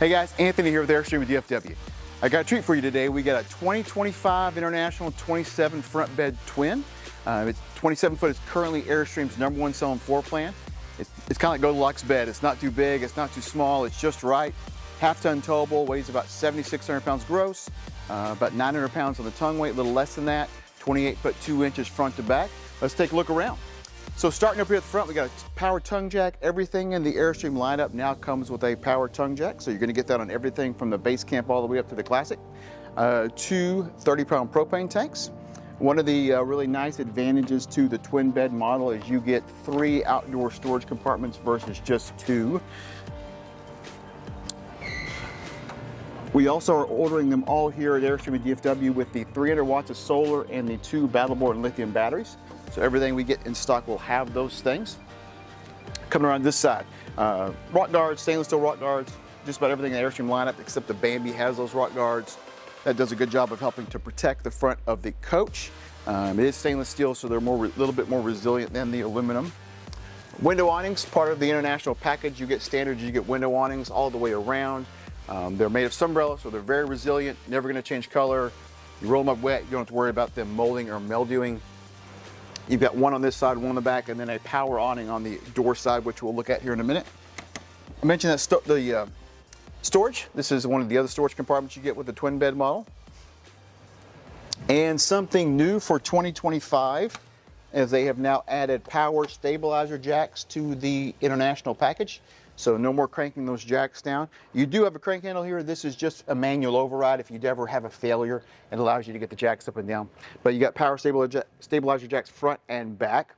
Hey guys, Anthony here with Airstream with DFW. I got a treat for you today. We got a 2025 International 27 front bed twin. It's 27 foot is currently Airstream's #1 selling floor plan. It's kind of like Goldilocks bed. It's not too big, it's not too small, it's just right. Half-ton towable, weighs about 7,600 pounds gross, about 900 pounds on the tongue weight, a little less than that. 28 foot 2 inches front to back. Let's take a look around. So starting up here at the front, we got a power tongue jack. Everything in the Airstream lineup now comes with a power tongue jack. So you're gonna get that on everything from the base camp all the way up to the Classic. Two 30-pound propane tanks. One of the really nice advantages to the twin bed model is you get 3 outdoor storage compartments versus just 2. We also are ordering them all here at Airstream and DFW with the 300 watts of solar and the 2 battleboard and lithium batteries. So everything we get in stock will have those things. Coming around this side, rock guards, stainless steel rock guards, just about everything in the Airstream lineup except the Bambi has those rock guards. That does a good job of helping to protect the front of the coach. It is stainless steel, so they're a little bit more resilient than the aluminum. Window awnings, part of the International package. You get standards, you get window awnings all the way around. They're made of sunbrella, so they're very resilient, never gonna change color. You roll them up wet, you don't have to worry about them molding or mildewing. You've got one on this side, one on the back, and then a power awning on the door side, which we'll look at here in a minute. I mentioned that the storage. This is one of the other storage compartments you get with the twin bed model. And something new for 2025 is they have now added power stabilizer jacks to the International package. So no more cranking those jacks down. You do have a crank handle here. This is just a manual override. If you ever have a failure, it allows you to get the jacks up and down. But you got power stabilizer jacks front and back.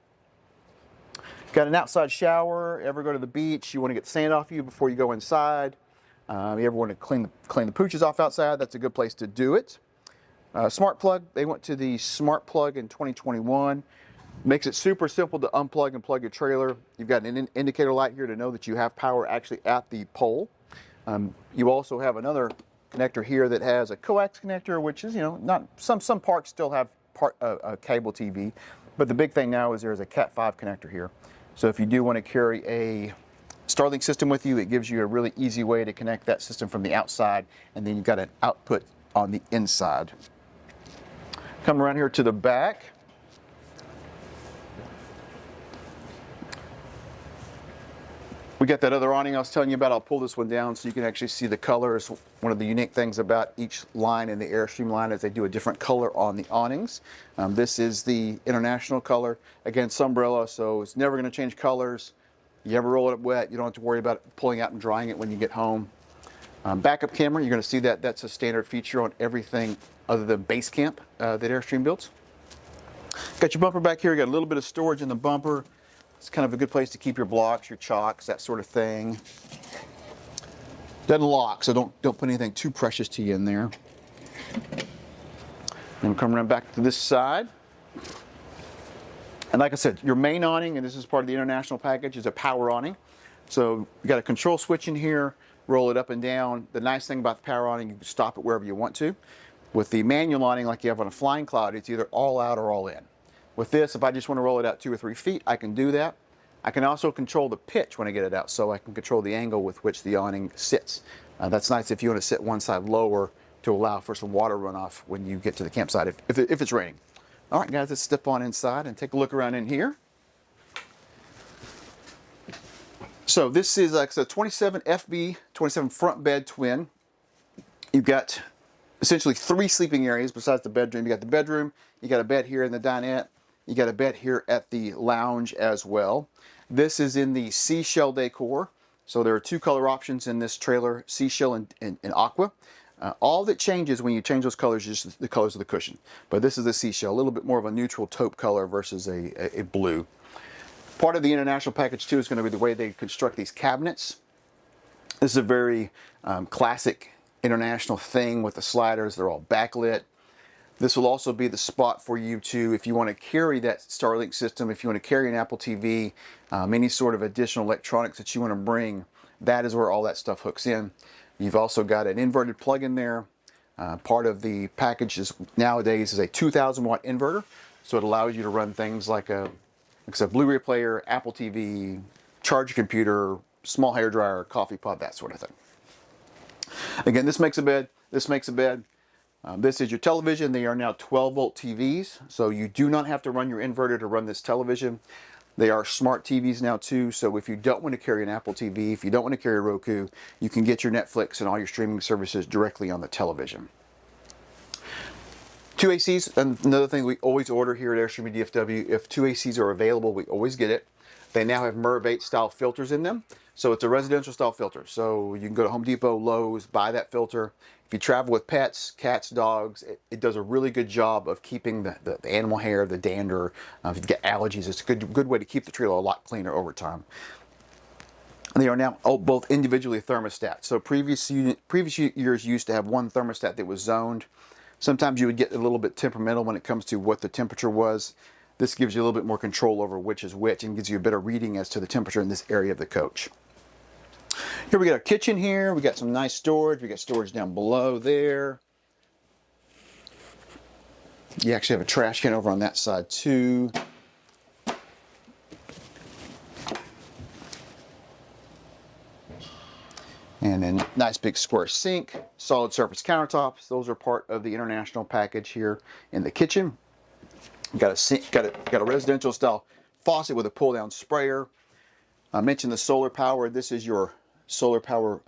Got an outside shower. Ever go to the beach? You want to get sand off you before you go inside. You ever want to clean the pooches off outside? That's a good place to do it. Smart plug. They went to the smart plug in 2021. Makes it super simple to unplug and plug your trailer. You've got an indicator light here to know that you have power actually at the pole. You also have another connector here that has a coax connector, which is, not some parks still have cable TV, but the big thing now is there's a Cat 5 connector here. So if you do want to carry a Starlink system with you, it gives you a really easy way to connect that system from the outside, and then you've got an output on the inside. Come around here to the back. We got that other awning I was telling you about. I'll pull this one down so you can actually see the colors. One of the unique things about each line in the Airstream line is they do a different color on the awnings. This is the International color. Again, sunbrella, so it's never going to change colors. You ever roll it up wet, you don't have to worry about pulling out and drying it when you get home. Backup camera, you're going to see that that's a standard feature on everything other than base camp that Airstream builds. Got your bumper back here. You got a little bit of storage in the bumper. It's kind of a good place to keep your blocks, your chalks, that sort of thing. Doesn't lock, so don't put anything too precious to you in there. Then we'll come around back to this side. And like I said, your main awning, and this is part of the International package, is a power awning. So you got a control switch in here, roll it up and down. The nice thing about the power awning, you can stop it wherever you want to. With the manual awning, like you have on a Flying Cloud, it's either all out or all in. With this, if I just want to roll it out 2 or 3 feet, I can do that. I can also control the pitch when I get it out, so I can control the angle with which the awning sits. That's nice if you want to sit one side lower to allow for some water runoff when you get to the campsite if it's raining. All right, guys, let's step on inside and take a look around in here. So this is like a 27 FB, 27 front bed twin. You've got essentially 3 sleeping areas besides the bedroom. You got the bedroom, you got a bed here in the dinette, you got a bed here at the lounge as well. This is in the seashell decor. So there are 2 color options in this trailer, seashell and aqua. All that changes when you change those colors is just the colors of the cushion. But this is the seashell, a little bit more of a neutral taupe color versus a blue. Part of the International package too is going to be the way they construct these cabinets. This is a very classic International thing with the sliders. They're all backlit. This will also be the spot for you to, if you want to carry that Starlink system, if you want to carry an Apple TV, any sort of additional electronics that you want to bring, that is where all that stuff hooks in. You've also got an inverted plug in there. Part of the package nowadays is a 2,000 watt inverter, so it allows you to run things like a Blu-ray player, Apple TV, charge a computer, small hairdryer, coffee pot, that sort of thing. Again, this makes a bed, this makes a bed. This is your television. They are now 12-volt TVs, so you do not have to run your inverter to run this television. They are smart TVs now too, so if you don't want to carry an Apple TV, if you don't want to carry a Roku, you can get your Netflix and all your streaming services directly on the television. 2 ACs, another thing we always order here at Airstream DFW. If 2 ACs are available, we always get it. They now have MERV 8 style filters in them. So it's a residential style filter. So you can go to Home Depot, Lowe's, buy that filter. If you travel with pets, cats, dogs, it does a really good job of keeping the animal hair, the dander. If you get allergies, it's a good way to keep the trailer a lot cleaner over time. And they are now both individually thermostat. So previous years used to have one thermostat that was zoned. Sometimes you would get a little bit temperamental when it comes to what the temperature was. This gives you a little bit more control over which is which and gives you a better reading as to the temperature in this area of the coach. Here we got our kitchen here. We got some nice storage. We got storage down below there. You actually have a trash can over on that side too. And then nice big square sink, solid surface countertops. Those are part of the International package here in the kitchen. Got a sink, got a residential style faucet with a pull down sprayer. I mentioned the solar power. This is your solar power.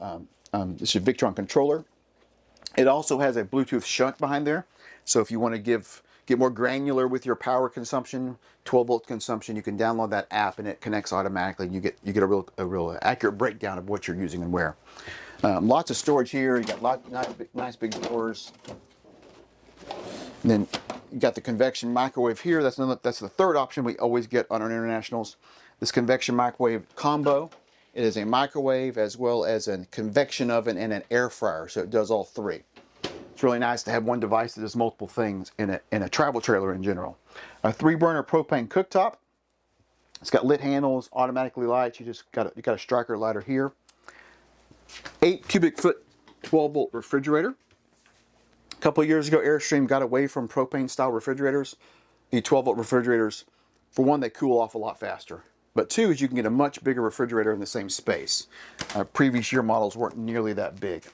This is Victron controller. It also has a Bluetooth shunt behind there. So if you want to get more granular with your power consumption, 12-volt consumption, you can download that app and it connects automatically. And you get a real accurate breakdown of what you're using and where. Lots of storage here. You got nice big drawers. And then you got the convection microwave here. That's the third option we always get on our Internationals. This convection microwave combo. It is a microwave as well as a convection oven and an air fryer. So it does all three. It's really nice to have one device that does multiple things in a travel trailer in general. A 3-burner propane cooktop. It's got lit handles, automatically lights. You got a striker lighter here. 8 cubic foot 12-volt refrigerator. A couple of years ago, Airstream got away from propane style refrigerators. The 12-volt refrigerators, for one, they cool off a lot faster. But two is you can get a much bigger refrigerator in the same space. Previous year models weren't nearly that big.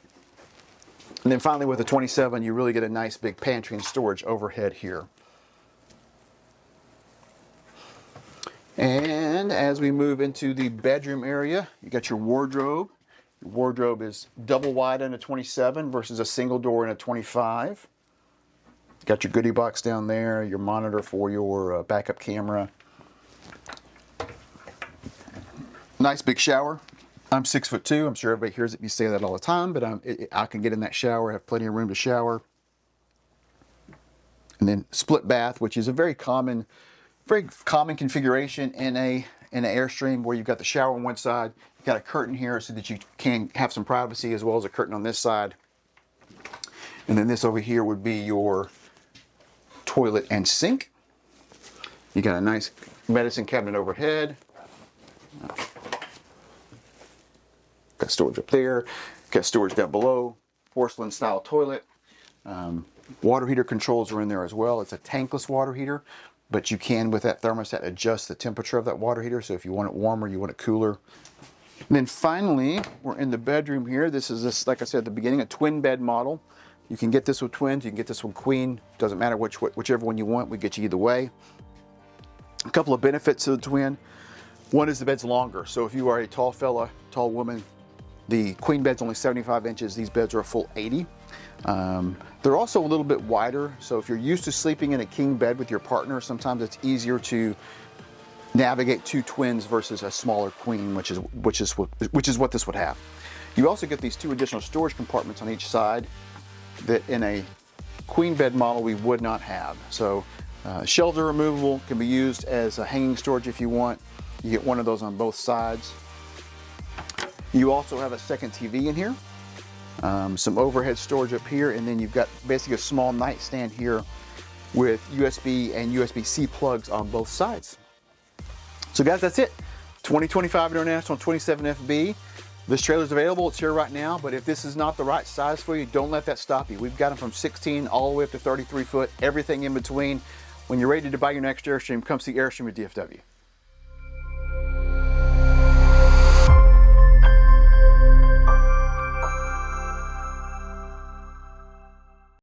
And then finally with the 27, you really get a nice big pantry and storage overhead here. And as we move into the bedroom area, you got your wardrobe. Your wardrobe is double wide in a 27 versus a single door in a 25. Got your goodie box down there, your monitor for your backup camera. Nice big shower. I'm 6'2". I'm sure everybody hears it. You say that all the time, but I can get in that shower, have plenty of room to shower. And then split bath, which is a very common configuration in an Airstream, where you've got the shower on one side, you've got a curtain here so that you can have some privacy, as well as a curtain on this side. And then this over here would be your toilet and sink. You got a nice medicine cabinet overhead. Got storage up there, got storage down below, porcelain style toilet. Water heater controls are in there as well. It's a tankless water heater, but you can, with that thermostat, adjust the temperature of that water heater. So if you want it warmer, you want it cooler. And then finally, we're in the bedroom here. This is, like I said at the beginning, a twin bed model. You can get this with twins, you can get this with queen. Doesn't matter whichever one you want, we get you either way. A couple of benefits to the twin. One is the bed's longer. So if you are a tall fella, tall woman, the queen bed's only 75 inches. These beds are a full 80. They're also a little bit wider. So if you're used to sleeping in a king bed with your partner, sometimes it's easier to navigate 2 twins versus a smaller queen, which is what this would have. You also get these 2 additional storage compartments on each side that in a queen bed model we would not have. So shelves are removable, can be used as a hanging storage if you want. You get one of those on both sides. You also have a second TV in here, some overhead storage up here, and then you've got basically a small nightstand here with USB and USB-C plugs on both sides. So guys, that's it. 2025 International 27FB. This trailer is available. It's here right now, but if this is not the right size for you, don't let that stop you. We've got them from 16 all the way up to 33 foot, everything in between. When you're ready to buy your next Airstream, come see Airstream at DFW.